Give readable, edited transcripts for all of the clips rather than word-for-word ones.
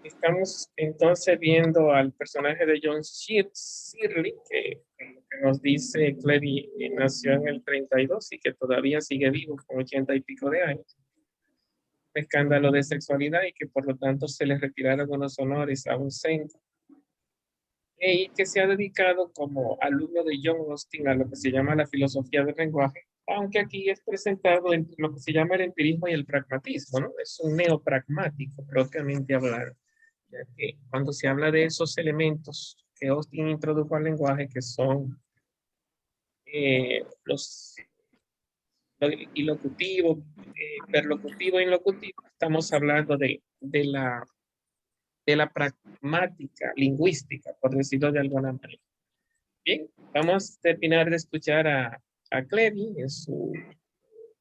Estamos entonces viendo al personaje de John Shirley, que nos dice Clevy nació en el 32 y que todavía sigue vivo con 80 y pico de años. Un escándalo de sexualidad y que por lo tanto se le retiraron unos honores a un centro. Y que se ha dedicado como alumno de John Austin a lo que se llama la filosofía del lenguaje, aunque aquí es presentado en lo que se llama el empirismo y el pragmatismo, ¿no? Es un neopragmático propiamente hablado, ya que cuando se habla de esos elementos que Austin introdujo al lenguaje, que son los ilocutivo, perlocutivo e inlocutivo, estamos hablando de la pragmática lingüística, por decirlo de alguna manera. Bien, vamos a terminar de escuchar a Clevy en su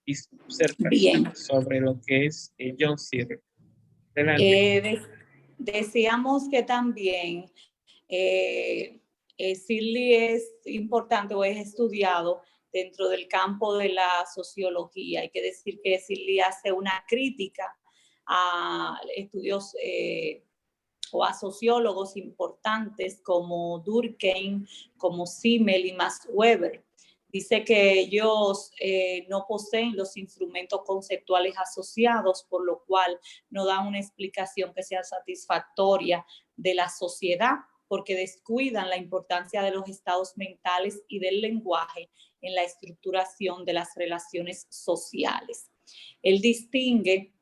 disertación Bien. sobre lo que es John Searle. Decíamos que también Searle es importante o es estudiado dentro del campo de la sociología. Hay que decir que Searle hace una crítica a estudios o a sociólogos importantes como Durkheim, como Simmel y Max Weber. Dice que ellos no poseen los instrumentos conceptuales asociados, por lo cual no dan una explicación que sea satisfactoria de la sociedad, porque descuidan la importancia de los estados mentales y del lenguaje en la estructuración de las relaciones sociales. Él distingue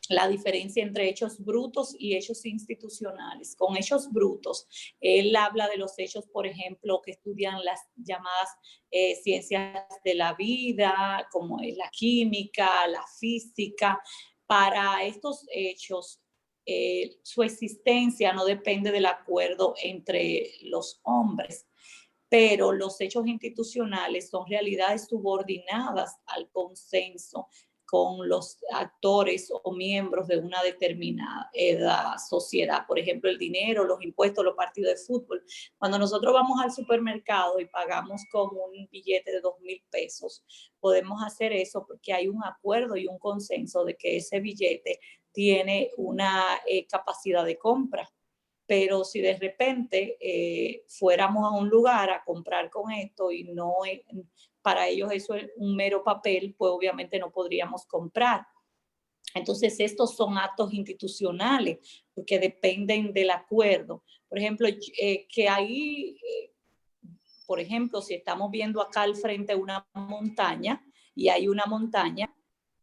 la diferencia entre hechos brutos y hechos institucionales. Con hechos brutos, él habla de los hechos, por ejemplo, que estudian las llamadas ciencias de la vida, como la química, la física. Para estos hechos, su existencia no depende del acuerdo entre los hombres, pero los hechos institucionales son realidades subordinadas al consenso con los actores o miembros de una determinada sociedad. Por ejemplo, el dinero, los impuestos, los partidos de fútbol. Cuando nosotros vamos al supermercado y pagamos con un billete de 2,000 pesos, podemos hacer eso porque hay un acuerdo y un consenso de que ese billete tiene una capacidad de compra. Pero si de repente fuéramos a un lugar a comprar con esto y no para ellos eso es un mero papel, pues obviamente no podríamos comprar. Entonces, estos son actos institucionales porque dependen del acuerdo. Por ejemplo, que ahí, por ejemplo, si estamos viendo acá al frente una montaña y hay una montaña,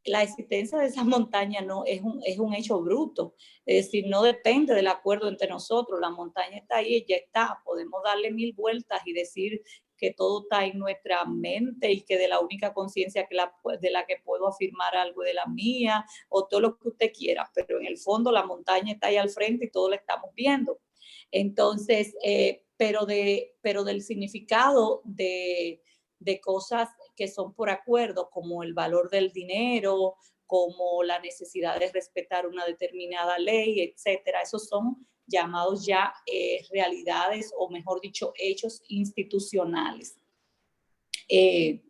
la existencia de esa montaña no es un hecho bruto, es decir, no depende del acuerdo entre nosotros, la montaña está ahí, ya está, podemos darle 1000 vueltas y decir que todo está en nuestra mente y que de la única conciencia de la que puedo afirmar algo de la mía, o todo lo que usted quiera, pero en el fondo la montaña está ahí al frente y todo lo estamos viendo. Entonces, pero del significado de cosas que son por acuerdo, como el valor del dinero, como la necesidad de respetar una determinada ley, etcétera. Esos son llamados ya realidades, o mejor dicho, hechos institucionales. Searle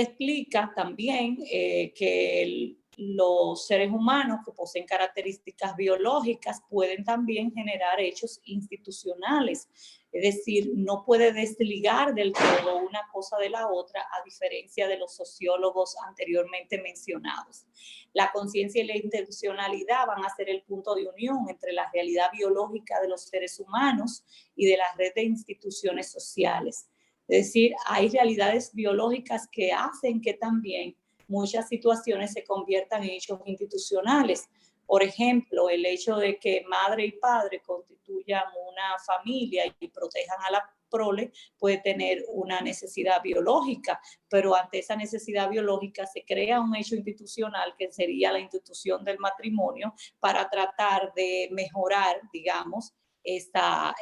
explica también que los seres humanos que poseen características biológicas pueden también generar hechos institucionales. Es decir, no puede desligar del todo una cosa de la otra, a diferencia de los sociólogos anteriormente mencionados. La conciencia y la intencionalidad van a ser el punto de unión entre la realidad biológica de los seres humanos y de la red de instituciones sociales. Es decir, hay realidades biológicas que hacen que también muchas situaciones se conviertan en hechos institucionales. Por ejemplo, el hecho de que madre y padre constituyan una familia y protejan a la prole puede tener una necesidad biológica, pero ante esa necesidad biológica se crea un hecho institucional que sería la institución del matrimonio para tratar de mejorar, digamos, esa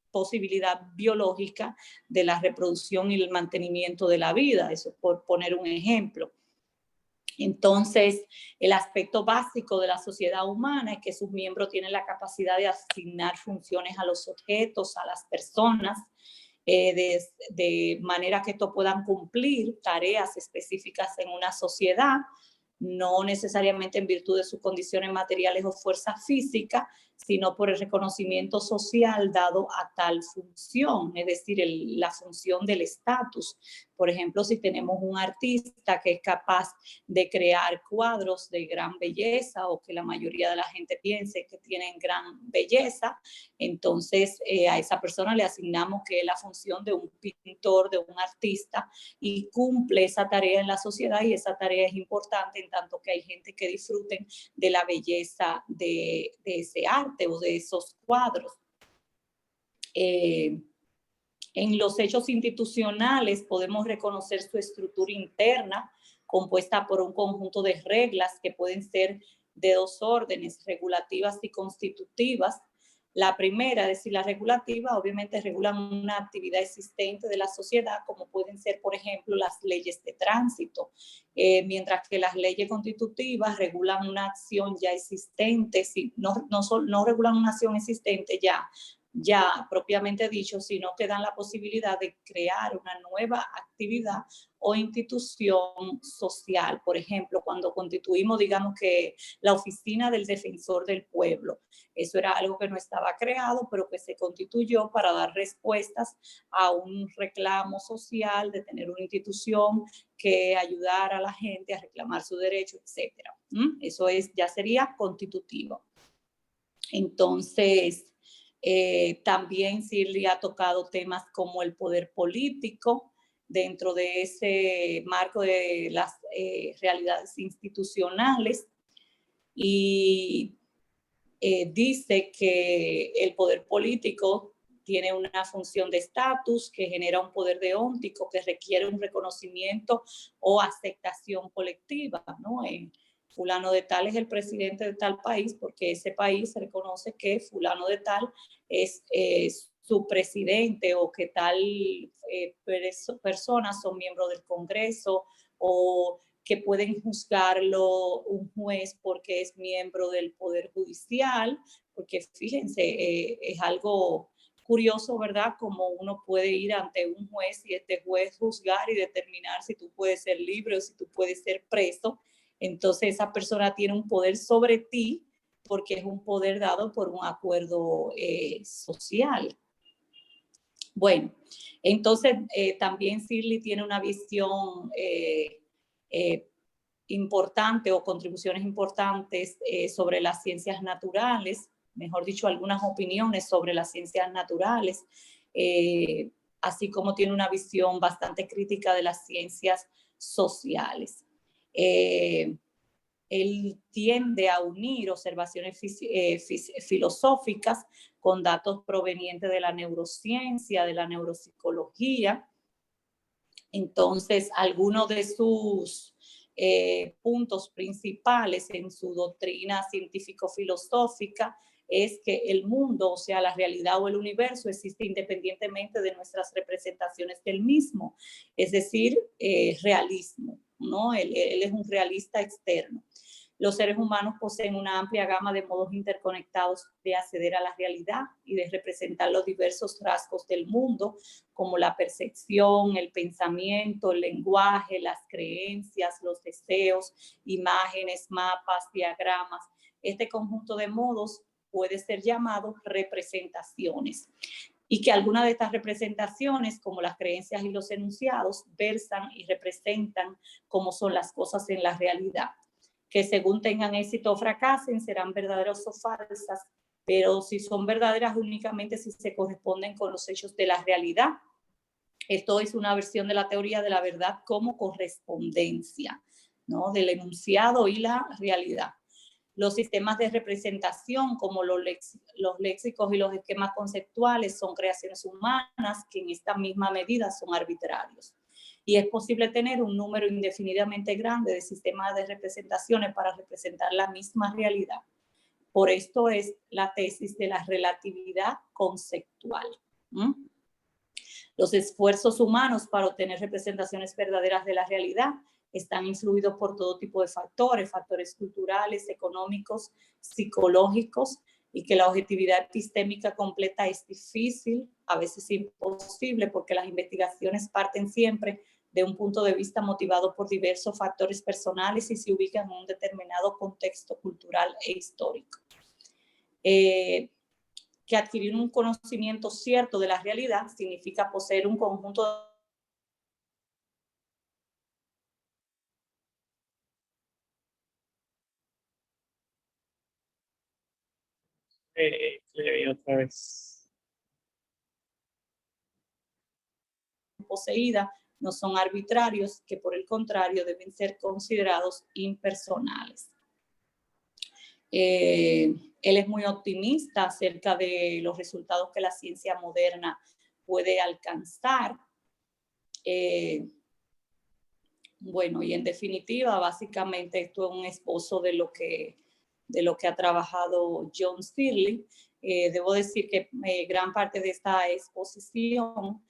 posibilidad biológica de la reproducción y el mantenimiento de la vida, eso por poner un ejemplo. Entonces, el aspecto básico de la sociedad humana es que sus miembros tienen la capacidad de asignar funciones a los objetos, a las personas, de manera que estos puedan cumplir tareas específicas en una sociedad, no necesariamente en virtud de sus condiciones materiales o fuerza física, sino por el reconocimiento social dado a tal función, es decir, la función del estatus. Por ejemplo, si tenemos un artista que es capaz de crear cuadros de gran belleza o que la mayoría de la gente piense que tienen gran belleza, entonces a esa persona le asignamos que es la función de un pintor, de un artista, y cumple esa tarea en la sociedad, y esa tarea es importante en tanto que hay gente que disfruten de la belleza de ese arte o de esos cuadros. En los hechos institucionales podemos reconocer su estructura interna, compuesta por un conjunto de reglas que pueden ser de dos órdenes, regulativas y constitutivas. La primera, es decir, la regulativa, obviamente regulan una actividad existente de la sociedad, como pueden ser, por ejemplo, las leyes de tránsito, mientras que las leyes constitutivas regulan una acción ya existente, no regulan una acción existente ya propiamente dicho, sino que dan la posibilidad de crear una nueva actividad o institución social. Por ejemplo, cuando constituimos, digamos que la oficina del defensor del pueblo, eso era algo que no estaba creado, pero que se constituyó para dar respuestas a un reclamo social de tener una institución que ayudara a la gente a reclamar su derecho, etc. Eso ya sería constitutivo. Entonces, también Shirley ha tocado temas como el poder político dentro de ese marco de las realidades institucionales, y dice que el poder político tiene una función de estatus que genera un poder deóntico que requiere un reconocimiento o aceptación colectiva, ¿no? Fulano de tal es el presidente de tal país porque ese país reconoce que fulano de tal es su presidente, o que tal personas son miembros del Congreso, o que pueden juzgarlo un juez porque es miembro del Poder Judicial, porque fíjense, es algo curioso, ¿verdad? Como uno puede ir ante un juez y este juez juzgar y determinar si tú puedes ser libre o si tú puedes ser preso. Entonces esa persona tiene un poder sobre ti porque es un poder dado por un acuerdo social. Bueno, entonces también Shirley tiene una visión importante, o contribuciones importantes sobre las ciencias naturales, mejor dicho, algunas opiniones sobre las ciencias naturales, así como tiene una visión bastante crítica de las ciencias sociales. Él tiende a unir observaciones filosóficas con datos provenientes de la neurociencia, de la neuropsicología. Entonces, algunos de sus puntos principales en su doctrina científico-filosófica es que el mundo, o sea, la realidad o el universo, existe independientemente de nuestras representaciones del mismo, es decir, realismo, ¿no? Él es un realista externo. Los seres humanos poseen una amplia gama de modos interconectados de acceder a la realidad y de representar los diversos rasgos del mundo, como la percepción, el pensamiento, el lenguaje, las creencias, los deseos, imágenes, mapas, diagramas. Este conjunto de modos puede ser llamado representaciones, y que algunas de estas representaciones, como las creencias y los enunciados, versan y representan cómo son las cosas en la realidad, que según tengan éxito o fracasen, serán verdaderas o falsas, pero si son verdaderas únicamente si se corresponden con los hechos de la realidad. Esto es una versión de la teoría de la verdad como correspondencia, ¿no? Del enunciado y la realidad. Los sistemas de representación, como los léxicos y los esquemas conceptuales, son creaciones humanas que en esta misma medida son arbitrarios. Y es posible tener un número indefinidamente grande de sistemas de representaciones para representar la misma realidad. Por esto es la tesis de la relatividad conceptual. Los esfuerzos humanos para obtener representaciones verdaderas de la realidad están influidos por todo tipo de factores culturales, económicos, psicológicos, y que la objetividad epistémica completa es difícil, a veces imposible, porque las investigaciones parten siempre de un punto de vista motivado por diversos factores personales y se ubican en un determinado contexto cultural e histórico. Que adquirir un conocimiento cierto de la realidad significa poseer un conjunto otra vez. Poseída no son arbitrarios, que por el contrario deben ser considerados impersonales. Él es muy optimista acerca de los resultados que la ciencia moderna puede alcanzar. Bueno, y en definitiva, básicamente esto es un esbozo de lo que ha trabajado John Searle. Debo decir que gran parte de esta exposición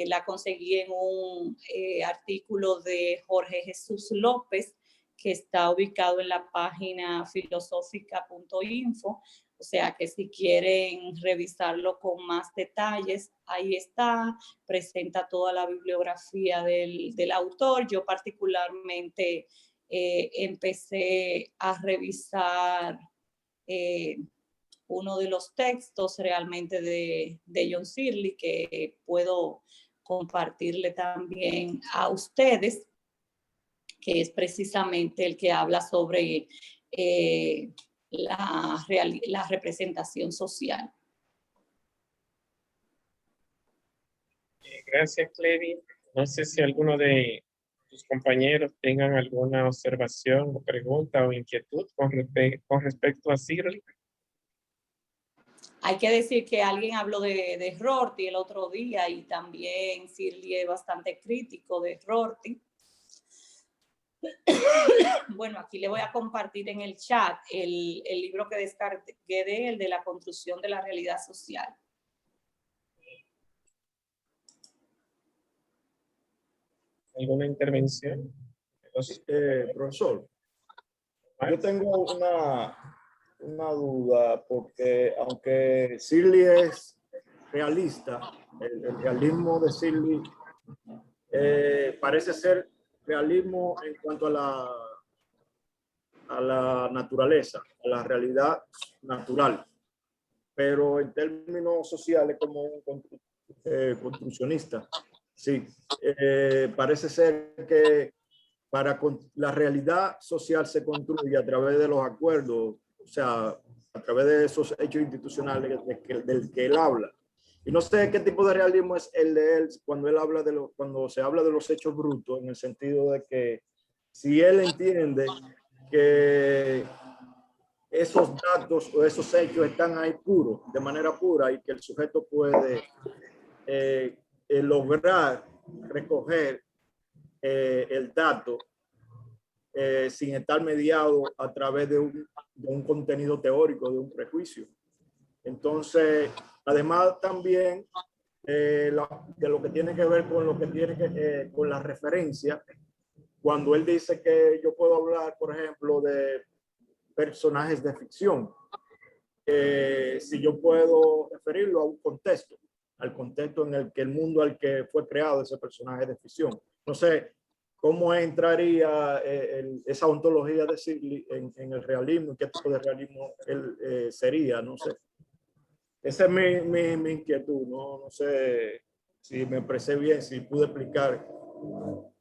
la conseguí en un artículo de Jorge Jesús López, que está ubicado en la página filosófica.info. O sea que si quieren revisarlo con más detalles, ahí está, presenta toda la bibliografía del autor. Yo particularmente empecé a revisar uno de los textos realmente de John Searle, que puedo compartirle también a ustedes, que es precisamente el que habla sobre la representación social. Gracias, Clevi. No sé si alguno de tus compañeros tengan alguna observación o pregunta o inquietud con respecto a Searle. Hay que decir que alguien habló de Rorty el otro día y también Searle es bastante crítico de Rorty. Bueno, aquí le voy a compartir en el chat el libro que descargué de él, de la construcción de la realidad social. ¿Alguna intervención? Profesor, yo tengo una duda, porque aunque Searle es realista, el realismo de Searle parece ser realismo en cuanto a la naturaleza, a la realidad natural, pero en términos sociales como un construccionista, sí, parece ser que la realidad social se construye a través de los acuerdos, o sea, a través de esos hechos institucionales del que él habla. Y no sé qué tipo de realismo es el de él cuando cuando se habla de los hechos brutos, en el sentido de que si él entiende que esos datos o esos hechos están ahí puros, de manera pura, y que el sujeto puede lograr recoger el dato sin estar mediado a través de un contenido teórico, de un prejuicio. Entonces, además también de lo que tiene que ver con lo que tiene con la referencia, cuando él dice que yo puedo hablar, por ejemplo, de personajes de ficción, si yo puedo referirlo a un contexto, al contexto en el que el mundo al que fue creado ese personaje de ficción. No sé cómo entraría esa ontología de Searle en el realismo, qué tipo de realismo él sería, no sé. Esa es mi inquietud, no sé si me expresé bien, si pude explicar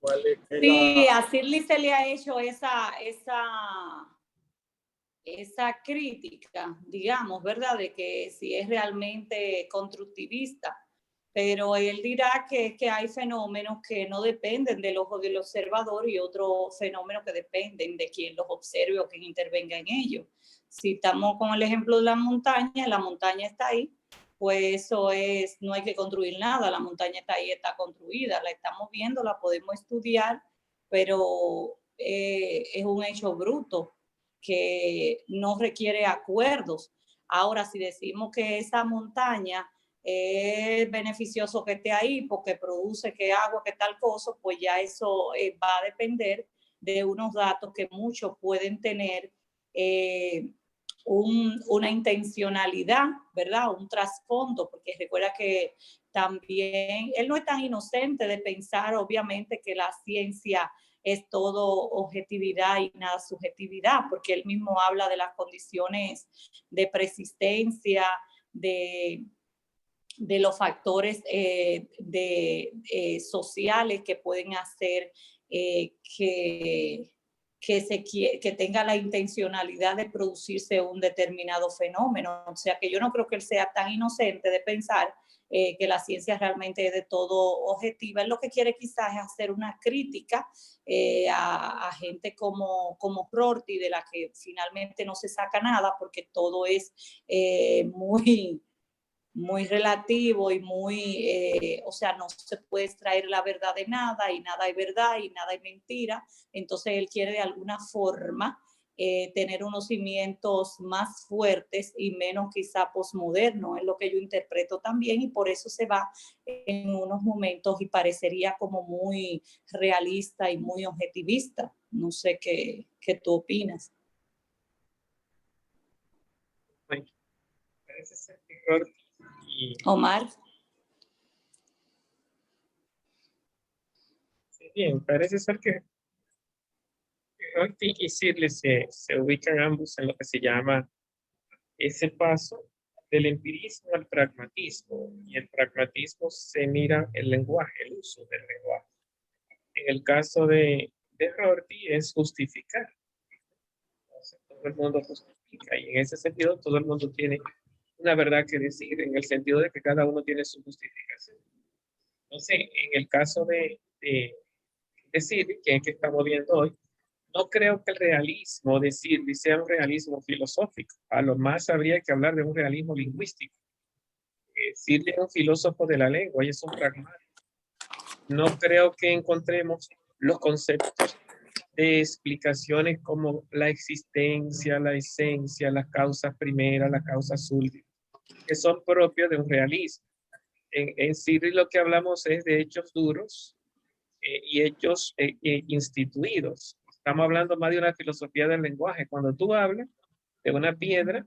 cuál es sí, a Searle se le ha hecho esa crítica, digamos, ¿verdad? De que si es realmente constructivista, pero él dirá que hay fenómenos que no dependen del ojo del observador y otros fenómenos que dependen de quien los observe o quien intervenga en ellos. Si estamos con el ejemplo de la montaña está ahí, pues eso es, no hay que construir nada, la montaña está ahí, está construida, la estamos viendo, la podemos estudiar, pero es un hecho bruto que no requiere acuerdos. Ahora, si decimos que esa montaña es beneficioso que esté ahí porque produce que agua, que tal cosa, pues ya eso va a depender de unos datos que muchos pueden tener una intencionalidad, ¿verdad? Un trasfondo, porque recuerda que también, él no es tan inocente de pensar, obviamente, que la ciencia es todo objetividad y nada subjetividad, porque él mismo habla de las condiciones de persistencia, de los factores sociales que pueden hacer que tenga la intencionalidad de producirse un determinado fenómeno. O sea que yo no creo que él sea tan inocente de pensar que la ciencia realmente es de todo objetiva. Él lo que quiere quizás es hacer una crítica a gente como Rorty, de la que finalmente no se saca nada porque todo es muy relativo y o sea, no se puede extraer la verdad de nada y nada es verdad y nada es mentira. Entonces él quiere de alguna forma tener unos cimientos más fuertes y menos quizá posmoderno, es lo que yo interpreto también, y por eso se va en unos momentos y parecería como muy realista y muy objetivista. No sé qué tú opinas. Bueno, parece ser que Rorty y Omar. sí, bien, parece ser que Rorty y Searle se ubican ambos en lo que se llama ese paso del empirismo al pragmatismo. Y el pragmatismo se mira el lenguaje, el uso del lenguaje. En el caso de Rorty es justificar. Entonces, todo el mundo justifica y en ese sentido todo el mundo tiene una verdad que decir, en el sentido de que cada uno tiene su justificación. Entonces, en el caso de decir que es que estamos viendo hoy, no creo que el realismo, decir, sea un realismo filosófico. A lo más habría que hablar de un realismo lingüístico. Decirle a un filósofo de la lengua y es un pragmático. No creo que encontremos los conceptos de explicaciones como la existencia, la esencia, las causas primeras, las causas últimas, que son propios de un realismo. En Searle lo que hablamos es de hechos duros y hechos instituidos. Estamos hablando más de una filosofía del lenguaje. Cuando tú hablas de una piedra,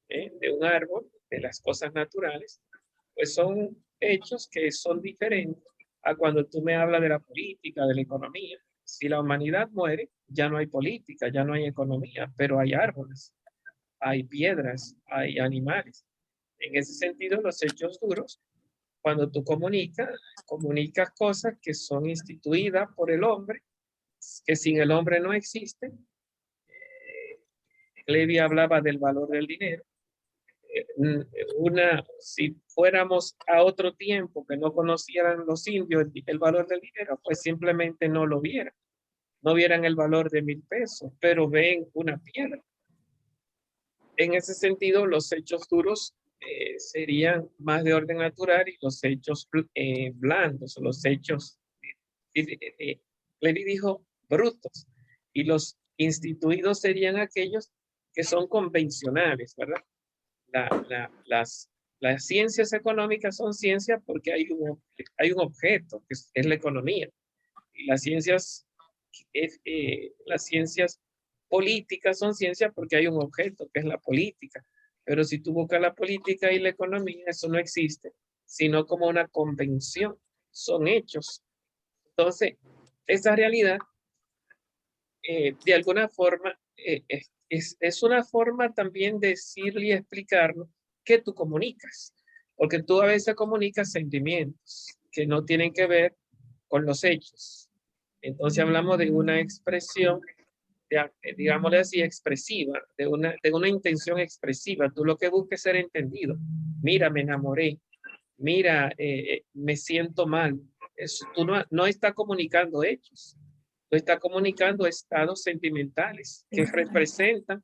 de un árbol, de las cosas naturales, pues son hechos que son diferentes a cuando tú me hablas de la política, de la economía. Si la humanidad muere, ya no hay política, ya no hay economía, pero hay árboles, hay piedras, hay animales. En ese sentido, los hechos duros, cuando tú comunicas cosas que son instituidas por el hombre, que sin el hombre no existen. Levi hablaba del valor del dinero. Si fuéramos a otro tiempo que no conocieran los indios el valor del dinero, pues simplemente no lo vieran. No vieran el valor de 1,000 pesos, pero ven una piedra. En ese sentido, los hechos duros serían más de orden natural y los hechos blandos, los hechos, Levi dijo, brutos. Y los instituidos serían aquellos que son convencionales, ¿verdad? Las ciencias económicas son ciencias porque hay un objeto, que es la economía. Y las ciencias políticas son ciencias porque hay un objeto, que es la política. Pero si tú buscas la política y la economía, eso no existe, sino como una convención. Son hechos. Entonces, esa realidad, de alguna forma, es una forma también de decirle y explicarnos que tú comunicas, porque tú a veces comunicas sentimientos que no tienen que ver con los hechos. Entonces hablamos de una expresión, digámosle así, expresiva, de una intención expresiva. Tú lo que buscas es ser entendido. Mira, me enamoré. Mira, me siento mal. Tú no estás comunicando hechos. Tú estás comunicando estados sentimentales que representan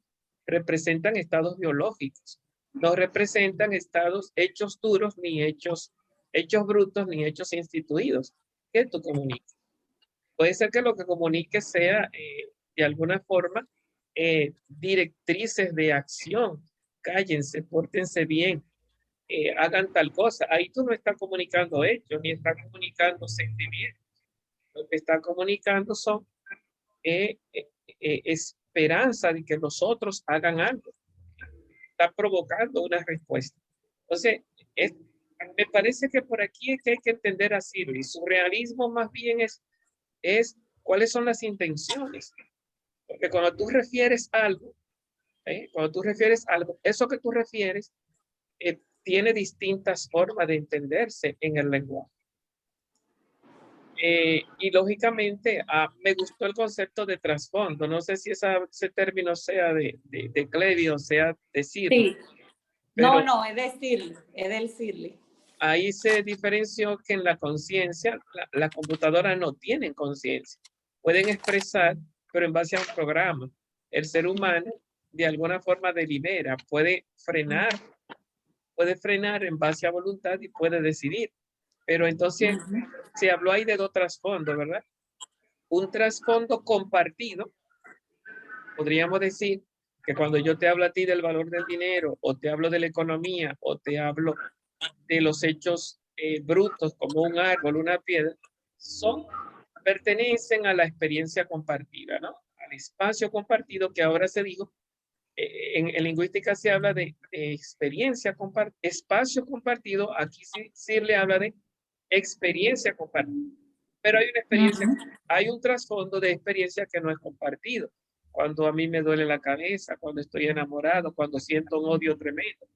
estados biológicos. No representan hechos duros, ni hechos brutos, ni hechos instituidos. ¿Qué tú comunicas? Puede ser que lo que comuniques sea, de alguna forma, directrices de acción. Cállense, pórtense bien, hagan tal cosa. Ahí tú no estás comunicando hechos, ni estás comunicando sentimientos. Lo que está comunicando son esperanza de que los otros hagan algo. Está provocando una respuesta. Entonces, Me parece que por aquí es que hay que entender a Shirley. Su realismo más bien es cuáles son las intenciones. Porque cuando tú refieres algo, cuando tú refieres algo, eso que tú refieres tiene distintas formas de entenderse en el lenguaje. Y lógicamente me gustó el concepto de trasfondo. No sé si ese término sea de Clevi o sea de Shirley. Sí. No, es decirle, es decirle. Ahí se diferenció que en la conciencia, la computadora no tienen conciencia. Pueden expresar, pero en base a un programa. El ser humano de alguna forma delibera, puede frenar en base a voluntad y puede decidir. Pero entonces se habló ahí de dos trasfondos, ¿verdad? Un trasfondo compartido. Podríamos decir que cuando yo te hablo a ti del valor del dinero, o te hablo de la economía, o te hablo de los hechos brutos como un árbol, una piedra, pertenecen a la experiencia compartida, ¿no? Al espacio compartido que ahora se dijo. En lingüística se habla de experiencia compartida, espacio compartido. Aquí sí le habla de experiencia compartida. Pero hay una experiencia, hay un trasfondo de experiencia que no es compartido. Cuando a mí me duele la cabeza, cuando estoy enamorado, cuando siento un odio tremendo.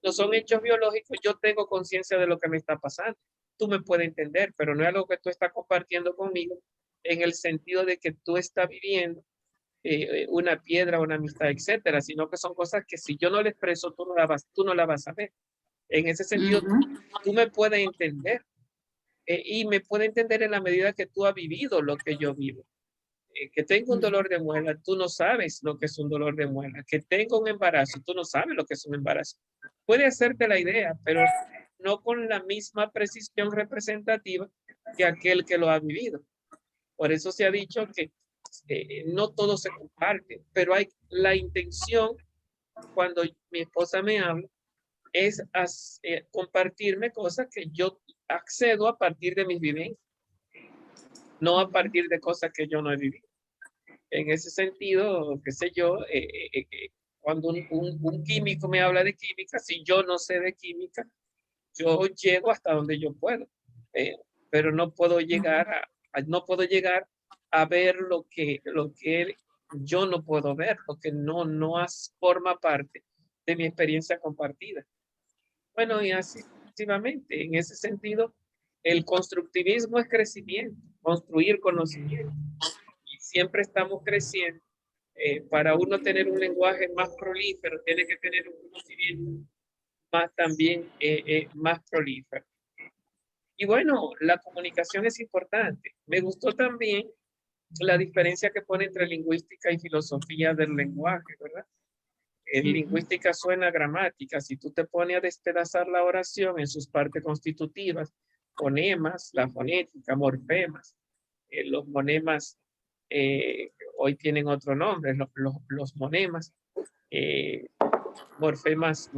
No son hechos biológicos, yo tengo conciencia de lo que me está pasando. Tú me puedes entender, pero no es algo que tú estás compartiendo conmigo en el sentido de que tú estás viviendo una piedra, una amistad, etcétera, sino que son cosas que si yo no le expreso, tú no la vas a ver. En ese sentido, tú me puedes entender y me puedes entender en la medida que tú has vivido lo que yo vivo. Que tengo un dolor de muela, tú no sabes lo que es un dolor de muela. Que tengo un embarazo, tú no sabes lo que es un embarazo. Puede hacerte la idea, pero no con la misma precisión representativa que aquel que lo ha vivido. Por eso se ha dicho que no todo se comparte, pero hay la intención cuando mi esposa me habla es compartirme cosas que yo accedo a partir de mis vivencias, no a partir de cosas que yo no he vivido. En ese sentido, qué sé yo, cuando un químico me habla de química, si yo no sé de química, yo llego hasta donde yo puedo, pero no puedo llegar a ver lo que yo no puedo ver, porque no forma parte de mi experiencia compartida. Bueno, y así sucesivamente. En ese sentido, el constructivismo es crecimiento, construir conocimiento. Y siempre estamos creciendo. Para uno tener un lenguaje más prolífero, tiene que tener un conocimiento también más prolífero. Y bueno, la comunicación es importante. Me gustó también la diferencia que pone entre lingüística y filosofía del lenguaje, ¿verdad? En lingüística suena gramática. Si tú te pones a despedazar la oración en sus partes constitutivas, fonemas, la fonética, morfemas, los monemas hoy tienen otro nombre, los monemas, morfemas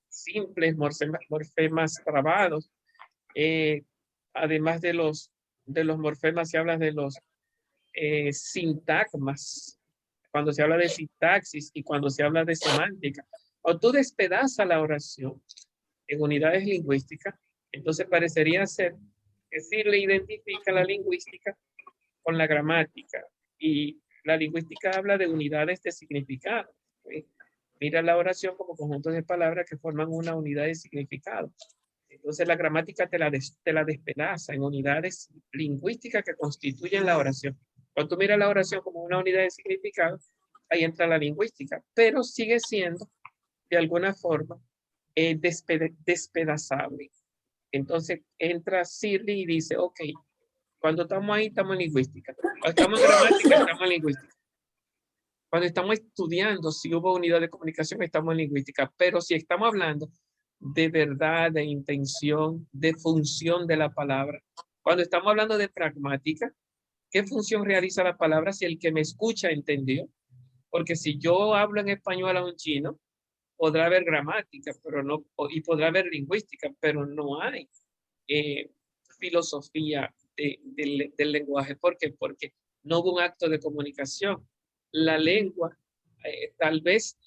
simples, morfemas trabados. Además de los morfemas, se habla de los sintagmas, cuando se habla de sintaxis y cuando se habla de semántica. O tú despedazas la oración en unidades lingüísticas, entonces parecería ser que sí le identifica la lingüística con la gramática, y la lingüística habla de unidades de significado. Mira la oración como conjuntos de palabras que forman una unidad de significado. Entonces la gramática te la despedaza en unidades lingüísticas que constituyen la oración. Cuando tú miras la oración como una unidad de significado, ahí entra la lingüística, pero sigue siendo de alguna forma despedazable. Entonces entra Shirley y dice, ok, cuando estamos ahí estamos en lingüística, cuando estamos en gramática estamos en lingüística. Cuando estamos estudiando si hubo unidad de comunicación, estamos en lingüística. Pero si estamos hablando de verdad, de intención, de función de la palabra, cuando estamos hablando de pragmática, ¿qué función realiza la palabra si el que me escucha entendió? Porque si yo hablo en español a un chino, podrá haber gramática, pero no, y podrá haber lingüística, pero no hay filosofía del lenguaje. ¿Por qué? Porque no hubo un acto de comunicación. La lengua tal vez,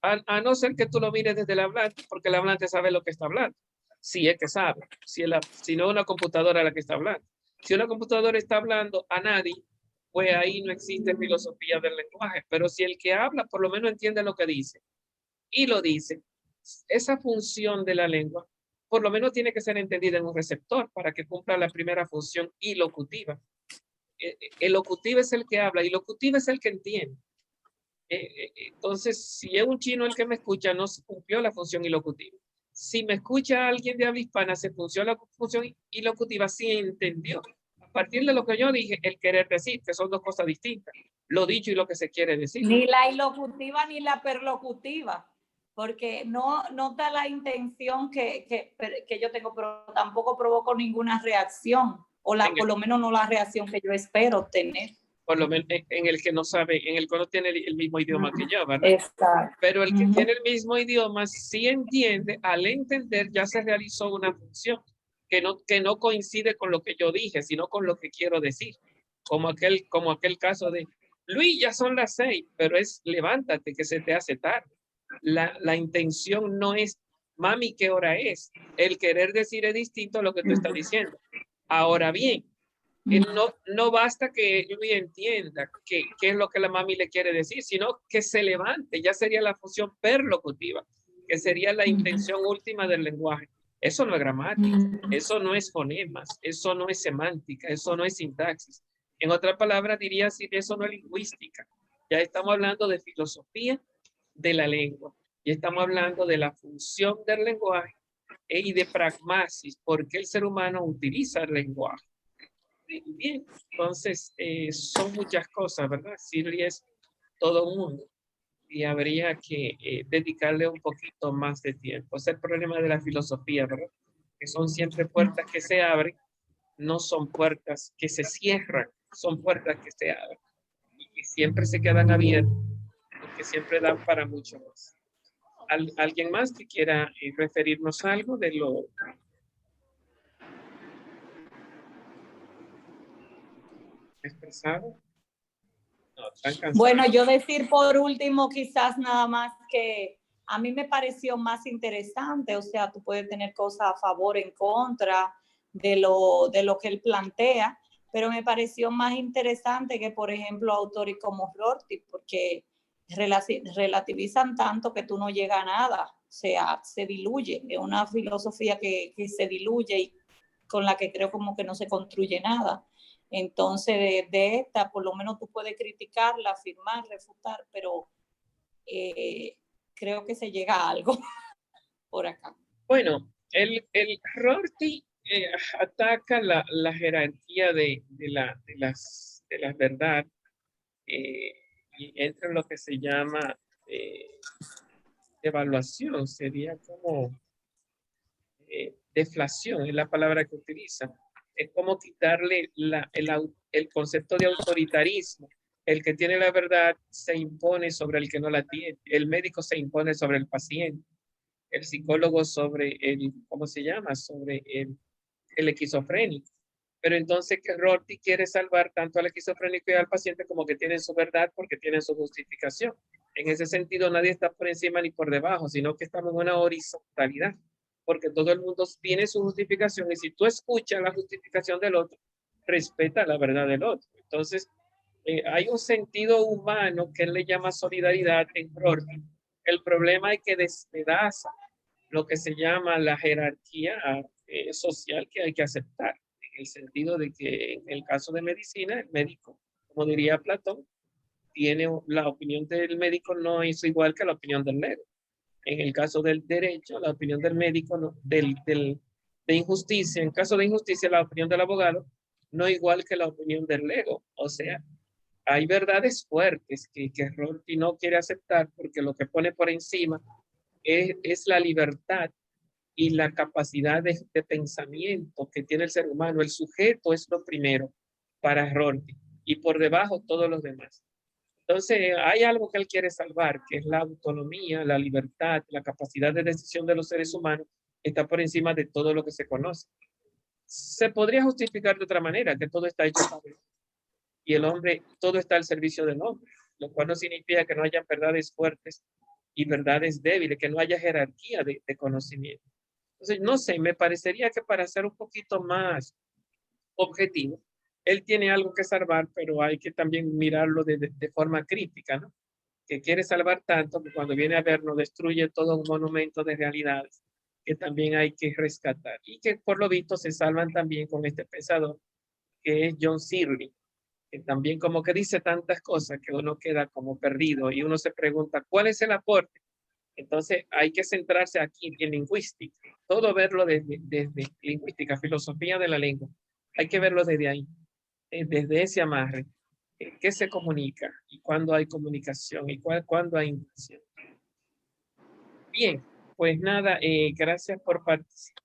a no ser que tú lo mires desde el hablante, porque el hablante sabe lo que está hablando. Si es que sabe, si no una computadora la que está hablando. Si una computadora está hablando a nadie, pues ahí no existe filosofía del lenguaje. Pero si el que habla por lo menos entiende lo que dice y lo dice, esa función de la lengua por lo menos tiene que ser entendida en un receptor para que cumpla la primera función ilocutiva. El locutivo es el que habla y el locutiva es el que entiende. Entonces, si es un chino el que me escucha, no se cumplió la función ilocutiva. Si me escucha alguien de habla hispana, se cumplió la función ilocutiva, sí entendió. A partir de lo que yo dije, el querer decir, que son dos cosas distintas, lo dicho y lo que se quiere decir. Ni la ilocutiva ni la perlocutiva, porque no da la intención que yo tengo, pero tampoco provoco ninguna reacción, o por lo menos no la reacción que yo espero tener. Por lo menos en el que no sabe, en el que no tiene el mismo idioma que yo, ¿verdad? Exacto. Pero el que tiene el mismo idioma sí entiende, al entender ya se realizó una función que no coincide con lo que yo dije, sino con lo que quiero decir. Como aquel caso de, Luis, ya son las 6, pero es levántate que se te hace tarde. La intención no es, mami, ¿qué hora es? El querer decir es distinto a lo que tú estás diciendo. Ahora bien, no basta que Luis entienda qué es lo que la mami le quiere decir, sino que se levante, ya sería la función perlocutiva, que sería la intención última del lenguaje. Eso no es gramática, eso no es fonemas, eso no es semántica, eso no es sintaxis. En otras palabras, diría así, eso no es lingüística. Ya estamos hablando de filosofía de la lengua, y estamos hablando de la función del lenguaje y de pragmasis, porque el ser humano utiliza el lenguaje. Bien, entonces son muchas cosas, ¿verdad? Shirley es todo un mundo y habría que dedicarle un poquito más de tiempo. Es el problema de la filosofía, ¿verdad? Que son siempre puertas que se abren, no son puertas que se cierran, son puertas que se abren y siempre se quedan abiertas porque siempre dan para mucho más. ¿Alguien más que quiera referirnos algo de lo expresado? No, bueno, yo decir por último quizás nada más que a mí me pareció más interesante, o sea, tú puedes tener cosas a favor, en contra de lo que él plantea, pero me pareció más interesante que, por ejemplo, autores como Rorty, porque relativizan tanto que tú no llegas a nada, o sea, se diluye, es una filosofía que se diluye y con la que creo como que no se construye nada. Entonces, de esta, por lo menos tú puedes criticarla, afirmar, refutar, pero creo que se llega a algo por acá. Bueno, el Rorty ataca la jerarquía de las verdades y entra en lo que se llama evaluación, sería como deflación, es la palabra que utiliza. Es como quitarle el concepto de autoritarismo. El que tiene la verdad se impone sobre el que no la tiene. El médico se impone sobre el paciente. El psicólogo sobre ¿cómo se llama? Sobre el esquizofrénico. Pero entonces que Rorty quiere salvar tanto al esquizofrénico y al paciente como que tienen su verdad porque tienen su justificación. En ese sentido, nadie está por encima ni por debajo, sino que estamos en una horizontalidad, porque todo el mundo tiene su justificación y si tú escuchas la justificación del otro, respeta la verdad del otro. Entonces, hay un sentido humano que él le llama solidaridad en Rorty. El problema es que despedaza lo que se llama la jerarquía social que hay que aceptar, en el sentido de que en el caso de medicina, el médico, como diría Platón, tiene la opinión del médico no es igual que la opinión del lego. En el caso del derecho, la opinión del médico, no, de injusticia, en caso de injusticia, la opinión del abogado no es igual que la opinión del lego. O sea, hay verdades fuertes que Rorty no quiere aceptar porque lo que pone por encima es la libertad y la capacidad de pensamiento que tiene el ser humano. El sujeto es lo primero para Rorty y por debajo todos los demás. Entonces, hay algo que él quiere salvar, que es la autonomía, la libertad, la capacidad de decisión de los seres humanos, está por encima de todo lo que se conoce. Se podría justificar de otra manera, que todo está hecho para él. Y el hombre, todo está al servicio del hombre. lo cual no significa que no haya verdades fuertes y verdades débiles, que no haya jerarquía de conocimiento. Entonces, no sé, me parecería que para ser un poquito más objetivo, él tiene algo que salvar, pero hay que también mirarlo de forma crítica, ¿no? Que quiere salvar tanto que cuando viene a ver nos destruye todo un monumento de realidades que también hay que rescatar y que por lo visto se salvan también con este pensador que es John Searle, que también como que dice tantas cosas que uno queda como perdido y uno se pregunta ¿cuál es el aporte? Entonces hay que centrarse aquí en lingüística, todo verlo desde lingüística, filosofía de la lengua, hay que verlo desde ahí, desde ese amarre. ¿Qué se comunica? ¿Y cuándo hay comunicación? ¿Y cuándo hay intención? Bien, pues nada, gracias por participar.